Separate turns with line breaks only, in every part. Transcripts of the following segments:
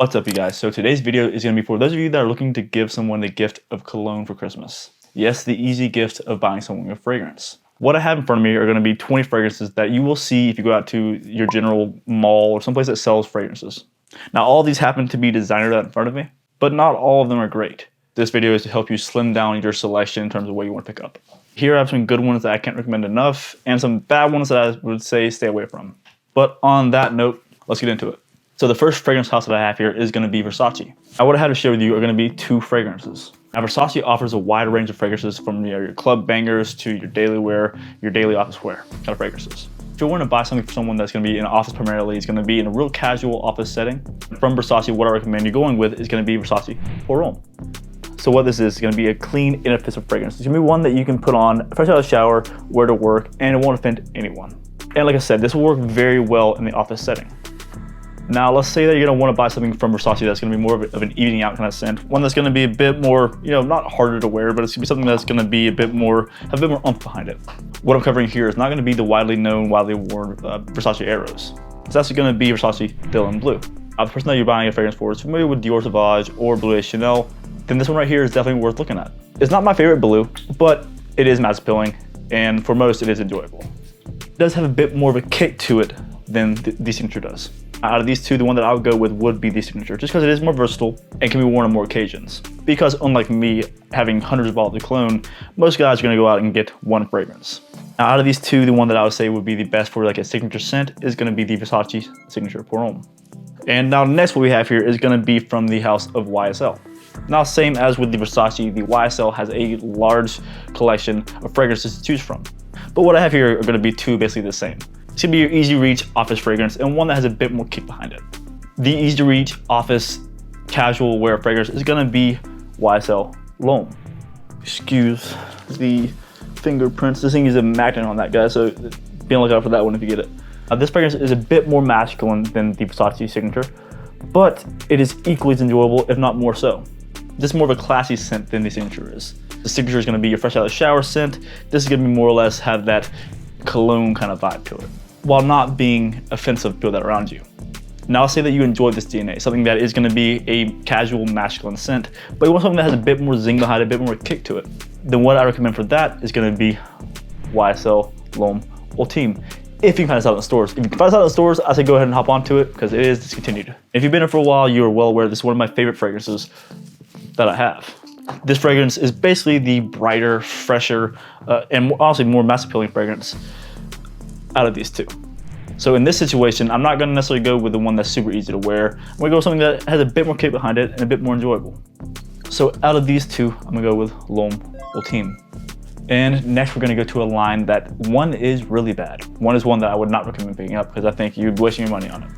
What's up, you guys? So today's video is going to be for those of you that are looking to give someone the gift of cologne for Christmas. Yes, the easy gift of buying someone a fragrance. What I have in front of me are going to be 20 fragrances that you will see if you go out to your general mall or someplace that sells fragrances. Now, all of these happen to be designer out in front of me, but not all of them are great. This video is to help you slim down your selection in terms of what you want to pick up. Here I have some good ones that I can't recommend enough, and some bad ones that I would say stay away from. But on that note, let's get into it. So the first fragrance house that I have here is going to be Versace. Now what I have to share with you are going to be two fragrances. Now Versace offers a wide range of fragrances from your club bangers to your daily wear, your daily office wear kind of fragrances. If you're wanting to buy something for someone that's going to be in an office primarily, it's going to be in a real casual office setting. From Versace, what I recommend you going with is going to be Versace L'Homme Urime. So what this is going to be a clean, ineffective fragrance. It's going to be one that you can put on fresh out of the shower, wear to work, and it won't offend anyone. And like I said, this will work very well in the office setting. Now, let's say that you're going to want to buy something from Versace that's going to be more of an evening out kind of scent. One that's going to be a bit more, not harder to wear, but it's going to be something that's going to be have a bit more oomph behind it. What I'm covering here is not going to be the widely known, widely worn Versace Eros. It's actually going to be Versace Dylan Blue. Now, the person that you're buying a fragrance for is familiar with Dior Sauvage or Bleu Chanel, then this one right here is definitely worth looking at. It's not my favorite blue, but it is mass appealing, and for most, it is enjoyable. It does have a bit more of a kick to it than the Signature does. Out of these two, the one that I would go with would be the Signature, just because it is more versatile and can be worn on more occasions. Because unlike me, having hundreds of bottles of cologne, most guys are going to go out and get one fragrance. Now, out of these two, the one that I would say would be the best for like a signature scent is going to be the Versace Signature L'Homme Urime. And now next what we have here is going to be from the house of YSL. Now, same as with the Versace, the YSL has a large collection of fragrances to choose from. But what I have here are going to be two basically the same. It's going to be your easy reach office fragrance and one that has a bit more kick behind it. The easy to reach office casual wear fragrance is going to be YSL L'Homme. Excuse the fingerprints. This thing is a magnet on that, guys, so be on the lookout for that one if you get it. This fragrance is a bit more masculine than the Versace Signature, but it is equally as enjoyable, if not more so. This is more of a classy scent than the Signature is. The Signature is going to be your fresh out of the shower scent. This is going to be more or less have that cologne kind of vibe to it, while not being offensive to that around you. Now, say that you enjoy this DNA, something that is going to be a casual masculine scent, but you want something that has a bit more zing behind it, a bit more kick to it. Then what I recommend for that is going to be YSL L'Homme Urime. If you can find this out in the stores. If you can find this out in the stores, I say go ahead and hop onto it because it is discontinued. If you've been here for a while, you are well aware this is one of my favorite fragrances that I have. This fragrance is basically the brighter, fresher, and honestly more mass appealing fragrance out of these two. So in this situation, I'm not going to necessarily go with the one that's super easy to wear. I'm going to go with something that has a bit more kick behind it and a bit more enjoyable. So out of these two, I'm going to go with L'Homme Urime. And next we're going to go to a line that one is really bad. One is one that I would not recommend picking up because I think you'd be wasting your money on it.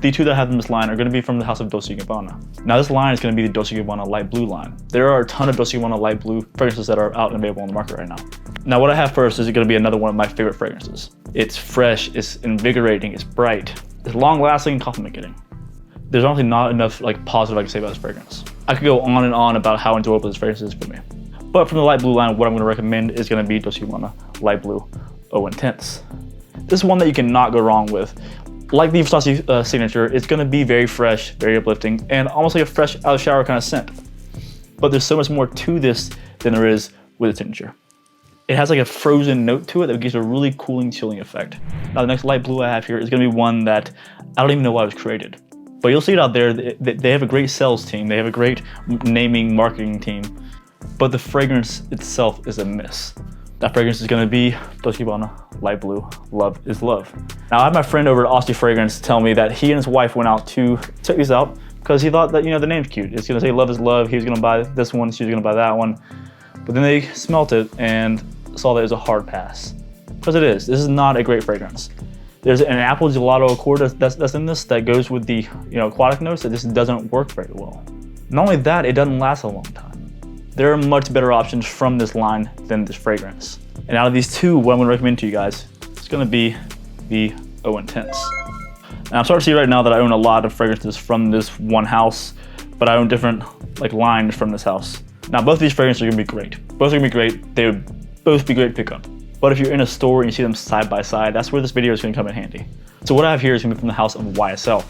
The two that I have in this line are going to be from the house of Dolce Gabbana. Now this line is going to be the Dolce Gabbana Light Blue line. There are a ton of Dolce Gabbana Light Blue fragrances that are out and available on the market right now. Now what I have first is going to be another one of my favorite fragrances. It's fresh, it's invigorating, it's bright, it's long lasting and compliment getting. There's honestly not enough positive I can say about this fragrance. I could go on and on about how enjoyable this fragrance is for me. But from the Light Blue line, what I'm going to recommend is going to be Dolce Gabbana Light Blue Eau Intense. This is one that you cannot go wrong with. Like the Versace Signature, it's going to be very fresh, very uplifting, and almost like a fresh out of shower kind of scent. But there's so much more to this than there is with the Signature. It has like a frozen note to it that gives a really cooling, chilling effect. Now the next light blue I have here is going to be one that I don't even know why it was created. But you'll see it out there. They have a great sales team. They have a great naming, marketing team. But the fragrance itself is a miss. That fragrance is going to be Dolce Gabbana Light Blue Love is Love. Now I have my friend over at Aussie Fragrance tell me that he and his wife went out to check these out because he thought that the name's cute. It's going to say Love is Love. He was going to buy this one. She was going to buy that one. But then they smelt it and saw that it was a hard pass. Because it is. This is not a great fragrance. There's an apple gelato accord that's in this that goes with the aquatic notes that just doesn't work very well. Not only that, it doesn't last a long time. There are much better options from this line than this fragrance. And out of these two, what I'm going to recommend to you guys is going to be the Eau Intense. And I'm starting to see right now that I own a lot of fragrances from this one house, but I own different lines from this house. Now both of these fragrances are going to be great. Both are going to be great. They would both be great pickup. But if you're in a store and you see them side by side, that's where this video is going to come in handy. So what I have here is going to be from the house of YSL.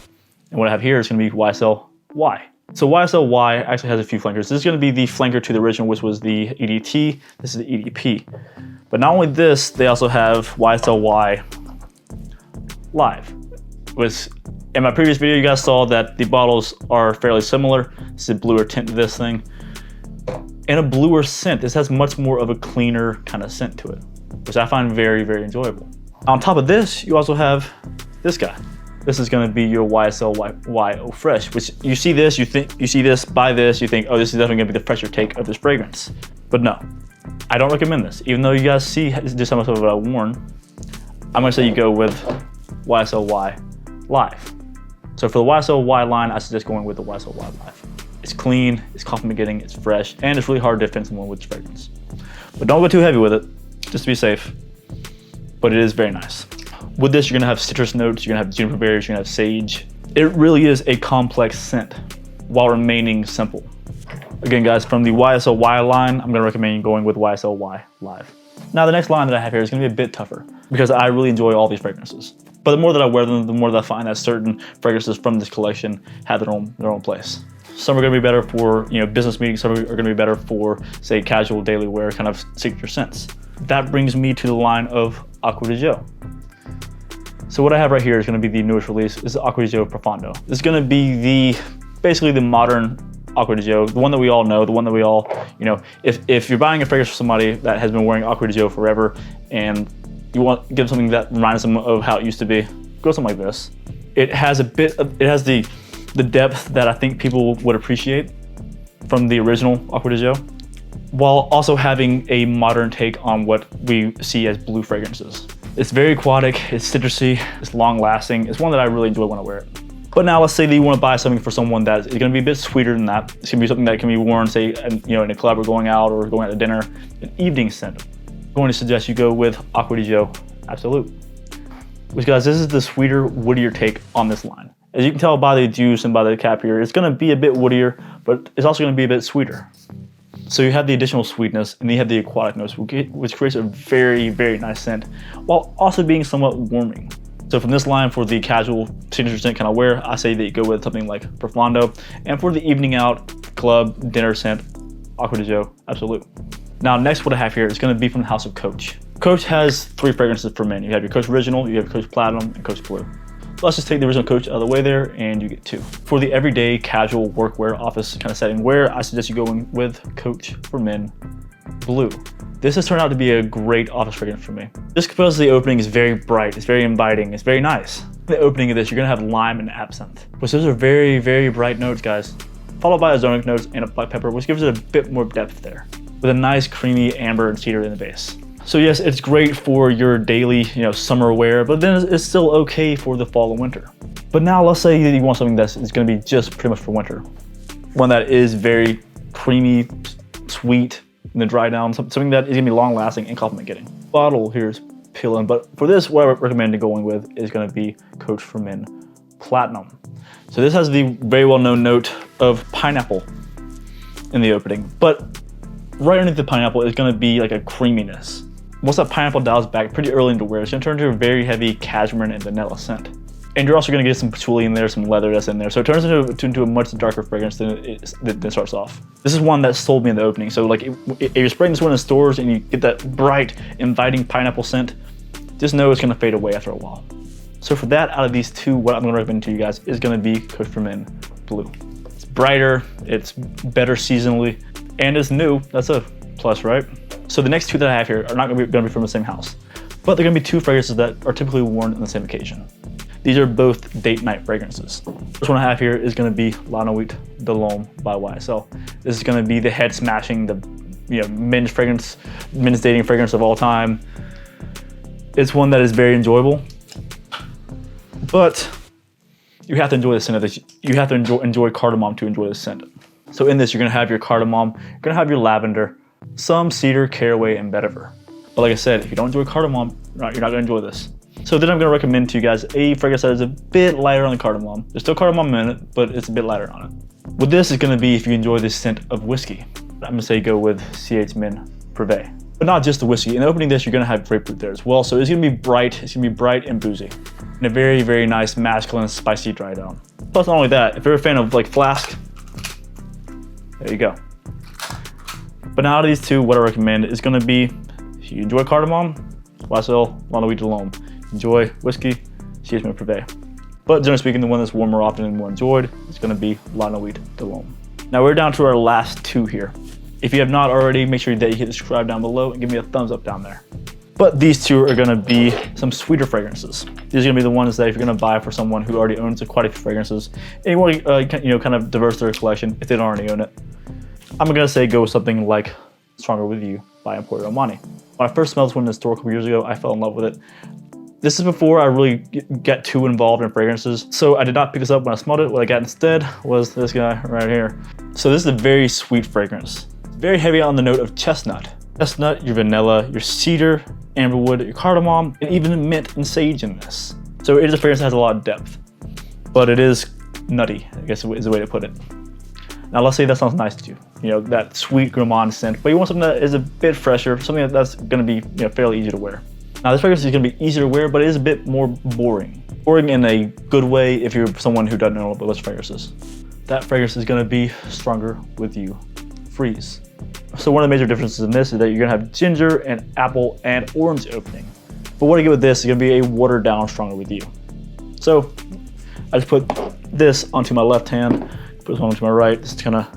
And what I have here is going to be YSL Y. So YSL Y actually has a few flankers. This is going to be the flanker to the original, which was the EDT. This is the EDP. But not only this, they also have YSL Y Live. Which, in my previous video, you guys saw that the bottles are fairly similar. This is a bluer tint to this thing. And a bluer scent. This has much more of a cleaner kind of scent to it, which I find very, very enjoyable. On top of this, you also have this guy. This is going to be your YSL Y Eau Fraiche, which you see this, you see this, buy this, you think, oh, this is definitely going to be the fresher take of this fragrance. But no, I don't recommend this. Even though you guys see just how much of it I've worn, I'm going to say you go with YSL Y Live. So for the YSL Y line, I suggest going with the YSL Y Live. It's clean, it's compliment getting, it's fresh, and it's really hard to offend someone with this fragrance. But don't go too heavy with it, just to be safe. But it is very nice. With this, you're gonna have citrus notes, you're gonna have juniper berries, you're gonna have sage. It really is a complex scent while remaining simple. Again, guys, from the YSL Y line, I'm gonna recommend you going with YSL Y Live. Now, the next line that I have here is gonna be a bit tougher because I really enjoy all these fragrances. But the more that I wear them, the more that I find that certain fragrances from this collection have their own place. Some are gonna be better for business meetings, some are gonna be better for, say, casual daily wear, kind of signature scents. That brings me to the line of Acqua di Gio. So what I have right here is going to be the newest release. This is Acqua di Gio Profondo. This is going to be basically the modern Acqua di Gio, the one that we all know, the one that we all, if you're buying a fragrance for somebody that has been wearing Acqua di Gio forever and you want to give them something that reminds them of how it used to be, go something like this. It has the depth that I think people would appreciate from the original Acqua di Gio, while also having a modern take on what we see as blue fragrances. It's very aquatic, it's citrusy, it's long lasting. It's one that I really enjoy when I wear it. But now let's say that you want to buy something for someone that is gonna be a bit sweeter than that. It's gonna be something that can be worn, say, in a club or going out or going out to dinner, an evening scent. I'm going to suggest you go with Acqua di Gio Absolute. Which, guys, this is the sweeter, woodier take on this line. As you can tell by the juice and by the cap here, it's gonna be a bit woodier, but it's also gonna be a bit sweeter. So you have the additional sweetness and then you have the aquatic notes, which creates a very, very nice scent, while also being somewhat warming. So from this line, for the casual signature scent kind of wear, I say that you go with something like Profondo. And for the evening out, club, dinner scent, Acqua di Gio Absolute. Now, next what I have here is gonna be from the house of Coach. Coach has 3 fragrances for men. You have your Coach Original, you have Coach Platinum, and Coach Blue. Let's just take the original Coach out of the way there and you get 2. For the everyday casual workwear office kind of setting wear, I suggest you going with Coach for Men Blue. This has turned out to be a great office fragrance for me. Just because the opening is very bright, it's very inviting, it's very nice. The opening of this, you're gonna have lime and absinthe, which those are very, very bright notes, guys. Followed by ozonic notes and a black pepper, which gives it a bit more depth there, with a nice creamy amber and cedar in the base. So yes, it's great for your daily, summer wear, but then it's still okay for the fall and winter. But now let's say that you want something that's going to be just pretty much for winter. One that is very creamy, sweet, and then dry down, something that is going to be long lasting and compliment getting. Bottle here is peeling, but for this, what I recommend going with is going to be Coach for Men Platinum. So this has the very well known note of pineapple in the opening, but right underneath the pineapple is going to be like a creaminess. Once that pineapple dials back pretty early into wear, it's going to turn into a very heavy cashmere and vanilla scent. And you're also going to get some patchouli in there, some leather that's in there. So it turns into a much darker fragrance than it starts off. This is one that sold me in the opening. So like if you're spraying this one in stores and you get that bright, inviting pineapple scent, just know it's going to fade away after a while. So for that, out of these 2, what I'm going to recommend to you guys is going to be Coach for Men Blue. It's brighter, it's better seasonally, and it's new. That's a plus, right? So the next 2 that I have here are not going to be from the same house, but they're going to be 2 fragrances that are typically worn on the same occasion. These are both date night fragrances. First one I have here is going to be L'Homme Urime by YSL. This is going to be the head smashing, the men's dating fragrance of all time. It's one that is very enjoyable, but you have to enjoy the scent of this. You have to enjoy cardamom to enjoy this scent. So in this, you're going to have your cardamom, you're going to have your lavender, some cedar, caraway, and vetiver. But like I said, if you don't enjoy cardamom, you're not going to enjoy this. So then I'm going to recommend to you guys a fragrance that is a bit lighter on the cardamom. There's still cardamom in it, but it's a bit lighter on it. With this, it's going to be if you enjoy the scent of whiskey. I'm going to say go with CH Men Privé. But not just the whiskey. In opening this, you're going to have grapefruit there as well. So it's going to be bright. It's going to be bright and boozy. and a very, very nice masculine spicy dry down. Plus, not only that, if you're a fan of like flask, there you go. But now out of these two, what I recommend is gonna be, if you enjoy cardamom, YSL L'Homme Urime. Enjoy whiskey, Chemin Privé. But generally speaking, the one that's worn more often and more enjoyed is gonna be L'Homme Urime. Now we're down to our last two here. If you have not already, make sure that you hit the subscribe down below and give me a thumbs up down there. But these two are gonna be some sweeter fragrances. These are gonna be the ones that if you're gonna buy for someone who already owns quite a few fragrances, and you want to kind of diverse their collection if they don't already own it, I'm gonna say go with something like Stronger With You by Emporio Armani. When I first smelled this one in the store a couple years ago, I fell in love with it. This is before I really get too involved in fragrances, so I did not pick this up when I smelled it. What I got instead was this guy right here. So this is a very sweet fragrance. Very heavy on the note of chestnut. Chestnut, your vanilla, your cedar, amberwood, your cardamom, and even mint and sage in this. So it is a fragrance that has a lot of depth, but it is nutty, I guess is the way to put it. Now let's say that sounds nice to you. You know, that sweet gourmand scent, but you want something that is a bit fresher, something that's gonna be fairly easy to wear. Now this fragrance is gonna be easier to wear, but it is a bit more boring. Boring in a good way if you're someone who doesn't know about fragrances. That fragrance is gonna be Stronger With You Freeze. So one of the major differences in this is that you're gonna have ginger and apple and orange opening. But what I get with this is gonna be a watered down Stronger With You. So I just put this onto my left hand, put this one onto my right, just kinda.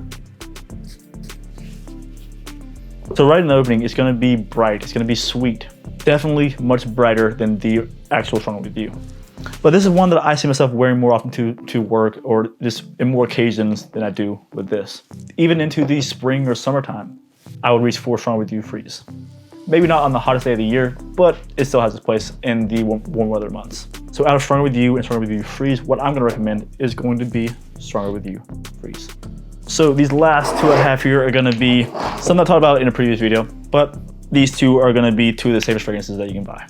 So right in the opening, it's gonna be bright, it's gonna be sweet. Definitely much brighter than the actual Stronger With You. But this is one that I see myself wearing more often to work or just in more occasions than I do with this. Even into the spring or summertime, I would reach for Stronger With You Freeze. Maybe not on the hottest day of the year, but it still has its place in the warm weather months. So out of Stronger With You and Stronger With You Freeze, what I'm gonna recommend is going to be Stronger With You Freeze. So these last two I have here are gonna be something I talked about in a previous video, but these two are gonna be two of the safest fragrances that you can buy.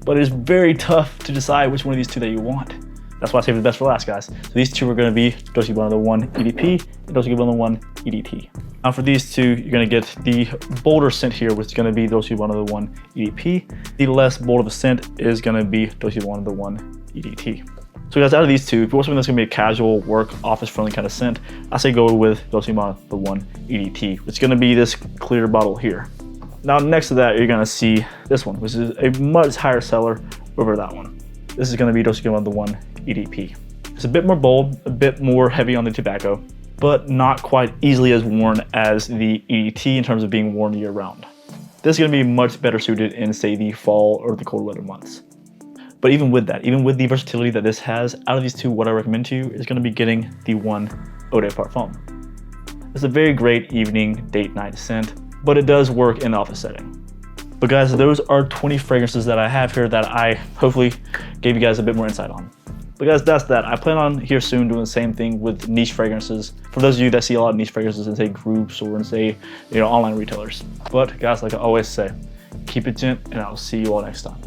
But it is very tough to decide which one of these two that you want. That's why I saved the best for last, guys. So these two are gonna be Dolce Gabbana 1 EDP and Dolce Gabbana 1 EDT. Now for these two, you're gonna get the bolder scent here, which is gonna be Dolce Gabbana 1 EDP. The less bold of a scent is gonna be Dolce Gabbana 1 EDT. So guys, out of these two, if you want something that's gonna be a casual, work, office-friendly kind of scent, I say go with Dolce Gabbana 1 EDT, which is gonna be this clear bottle here. Now next to that, you're gonna see this one, which is a much higher seller over that one. This is gonna be Dolce Gabbana 1 EDP. It's a bit more bold, a bit more heavy on the tobacco, but not quite easily as worn as the EDT in terms of being worn year round. This is gonna be much better suited in, say, the fall or the cold weather months. But even with that, even with the versatility that this has, out of these two, what I recommend to you is gonna be getting the one Eau De Parfum. It's a very great evening, date night scent, but it does work in the office setting. But guys, those are 20 fragrances that I have here that I hopefully gave you guys a bit more insight on. But guys, that's that. I plan on here soon doing the same thing with niche fragrances. For those of you that see a lot of niche fragrances in, say, groups or in, say, online retailers. But guys, like I always say, keep it gent, and I'll see you all next time.